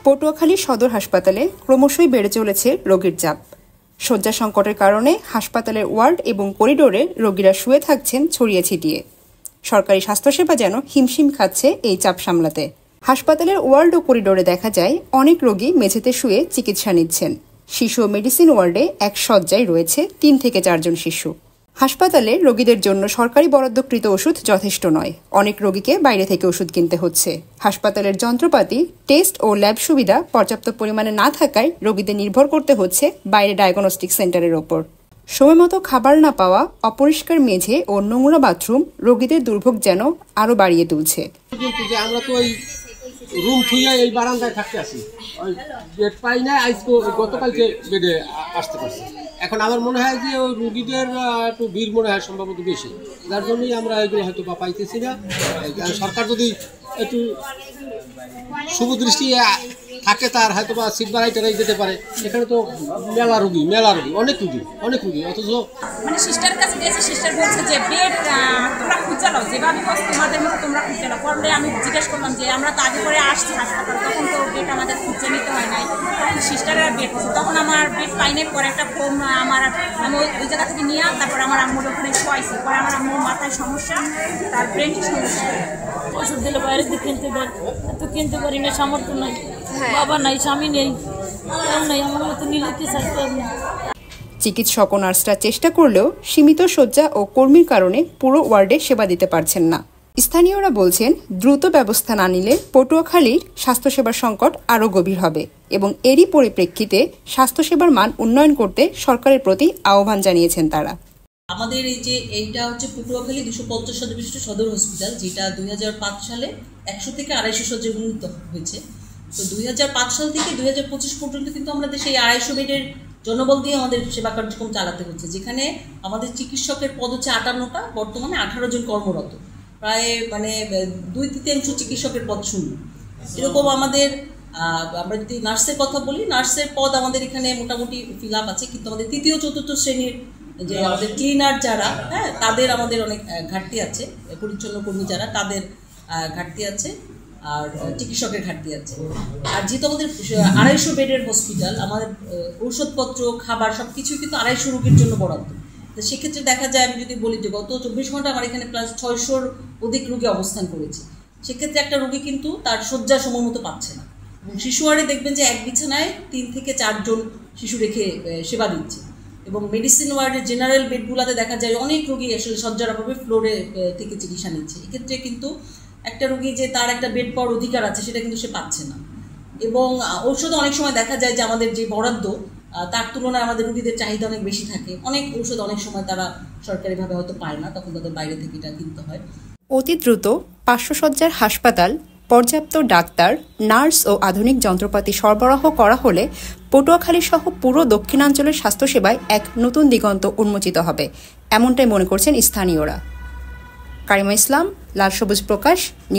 পটুয়াখালী সদর হাসপাতালে ক্রমশই বেড়ে চলেছে রোগীর চাপ। শয্যা সংকটের কারণে হাসপাতালের ওয়ার্ড এবং করিডোরে রোগীরা শুয়ে থাকছেন ছড়িয়ে ছিটিয়ে। সরকারি স্বাস্থ্যসেবা যেন হিমশিম খাচ্ছে এই চাপ সামলাতে। হাসপাতালের ওয়ার্ড ও করিডোরে দেখা যায় অনেক রোগী মেঝেতে শুয়ে চিকিৎসা নিচ্ছেন। শিশু ও মেডিসিন ওয়ার্ডে এক শয্যায় রয়েছে 3 থেকে 4 জন শিশু। হাসপাতালে রোগীদের জন্য সরকারি বরাদ্দকৃত ওষুধ যথেষ্ট নয়, অনেক রোগীকে বাইরে থেকে ওষুধ কিনতে হচ্ছে। হাসপাতালের যন্ত্রপাতি, টেস্ট ও ল্যাব সুবিধা পর্যাপ্ত পরিমাণে না থাকায় রোগীদের নির্ভর করতে হচ্ছে বাইরে ডায়াগনস্টিক সেন্টারের ওপর। সময়মতো খাবার না পাওয়া, অপরিষ্কার মেঝে ও নোংরা বাথরুম রোগীদের দুর্ভোগ যেন আরও বাড়িয়ে তুলছে। আমরা তো ওই রুম থুইয়া এই বারান্দায় থাকতে আসি, ওই বেড পাই না, আজকে গতকালকে বেডে আসতে পারছি। এখন আমার মনে হয় যে ওই রুগীদের একটু ভিড় মনে হয় সম্ভবত বেশি, যার জন্যই আমরা এগুলো হয়তো বা পাইতেছি না। সরকার যদি একটু শুভদৃষ্টি থাকে, তার হয়তো বা সিট বাড়াই টাড়াই যেতে পারে। এখানে তো মেলা রুগী অনেক রুগী অথচ মানে সিস্টার কাছে গেছে, সিস্টার বলছে যে বেড তোমরা খুঁজে নাও, যেভাবে বস তোমাদের মতো তোমরা খুঁজে নাও। পরে আমি জিজ্ঞেস করলাম যে আমরা তো আগে করে আসছি হাসপাতাল, তখন তো বেড আমাদের খুঁজে নিতে হয় নাই, তখন সিস্টারের বেড করছে। তখন আমার বেড পাইনের পরে একটা ফোন আমি ওই জায়গা থেকে নিয়ে তারপর আমার আম্মুর ওখানে শোয়াইছি। পরে আমার আম্মুর মাথায় সমস্যা, তার ব্রেনের সমস্যা। ওষুধ দিলে বাইরে দিয়ে কিনতে দেয়, তো কিনতে পারি না, সামর্থ্য নাই, বাবা নাই, স্বামী নেই, কেউ নেই, আমার মতো নিলে কি চাইতে হবে। চিকিৎসক ও নার্সরা চেষ্টা করলেও সীমিত শয্যা ও কর্মীর কারণে পুরো ওয়ার্ডে সেবা দিতে পারছেন না। স্থানীয়রা বলছেন, দ্রুত ব্যবস্থা না নিলে পটুয়াখালীর স্বাস্থ্যসেবার সংকট আরও গভীর হবে এবং এরই পরিপ্রেক্ষিতে স্বাস্থ্যসেবার মান উন্নয়ন করতে সরকারের প্রতি আহ্বান জানিয়েছেন তারা। আমাদের এইটা হচ্ছে পটুয়াখালী 250 শয্যা বিশিষ্ট সদর হসপিটাল, যেটা 2005 সালে 100 থেকে 250 শয্যায় উন্নীত হয়েছে। তো 2005 সাল থেকে 2025 পর্যন্ত কিন্তু আমাদের সেই 250 বেডের জনবল দিয়ে আমাদের সেবা কার্যক্রম চালাতে হচ্ছে, যেখানে আমাদের চিকিৎসকের পদ হচ্ছে 58টা, বর্তমানে 18 জন কর্মরত, প্রায় মানে 2/3 চিকিৎসকের পদ শূন্য। এরকম আমাদের আমরা যদি নার্সের কথা বলি, নার্সের পদ আমাদের এখানে মোটামুটি ফিল আপ আছে, কিন্তু আমাদের 3য় 4র্থ শ্রেণীর যে আমাদের ক্লিনার যারা, তাদের আমাদের অনেক ঘাটতি আছে, পরিচ্ছন্ন কর্মী যারা, তাদের ঘাটতি আছে, আর চিকিৎসকের ঘাটতি আছে। আর যেহেতু আমাদের 250 বেডের হসপিটাল, আমাদের ঔষধপত্র, খাবার সব কিছুই কিন্তু 250 রোগীর জন্য বরাদ্দ। তো সেক্ষেত্রে দেখা যায়, আমি যদি বলি যে গত 24 ঘন্টা আমার এখানে প্লাস 600-র অধিক রোগী অবস্থান করেছে। সেক্ষেত্রে একটা রোগী কিন্তু তার শয্যা সময় মতো পাচ্ছে না। এবং শিশু ওয়ার্ডে দেখবেন যে এক বিছানায় 3 থেকে 4 জন শিশু রেখে সেবা দিচ্ছে। এবং মেডিসিন ওয়ার্ডের জেনারেল বেডগুলোতে দেখা যায় অনেক রোগী আসলে শয্যার অভাবে ফ্লোরে থেকে চিকিৎসা নিচ্ছে। এক্ষেত্রে কিন্তু একটা রোগী যে তার একটা বেড পাওয়ার অধিকার আছে, সেটা কিন্তু সে পাচ্ছে না। এবং ঔষধ অনেক সময় দেখা যায় যে আমাদের যে বরাদ্দ, তার তুলনায় আমাদের রোগীদের চাহিদা অনেক বেশি থাকে। অনেক ঔষধ অনেক সময় তারা সরকারিভাবে হয়তো পায় না, তখন তাদের বাইরে থেকে এটা কিনতে হয়। অতি দ্রুত 500 শয্যার হাসপাতাল, পর্যাপ্ত ডাক্তার, নার্স ও আধুনিক যন্ত্রপাতি সরবরাহ করা হলে পটুয়াখালী সহ পুরো দক্ষিণাঞ্চলের স্বাস্থ্যসেবায় এক নতুন দিগন্ত উন্মোচিত হবে, এমনটাই মনে করছেন স্থানীয়রা। কারিমা ইসলাম, লাল সবুজ প্রকাশ।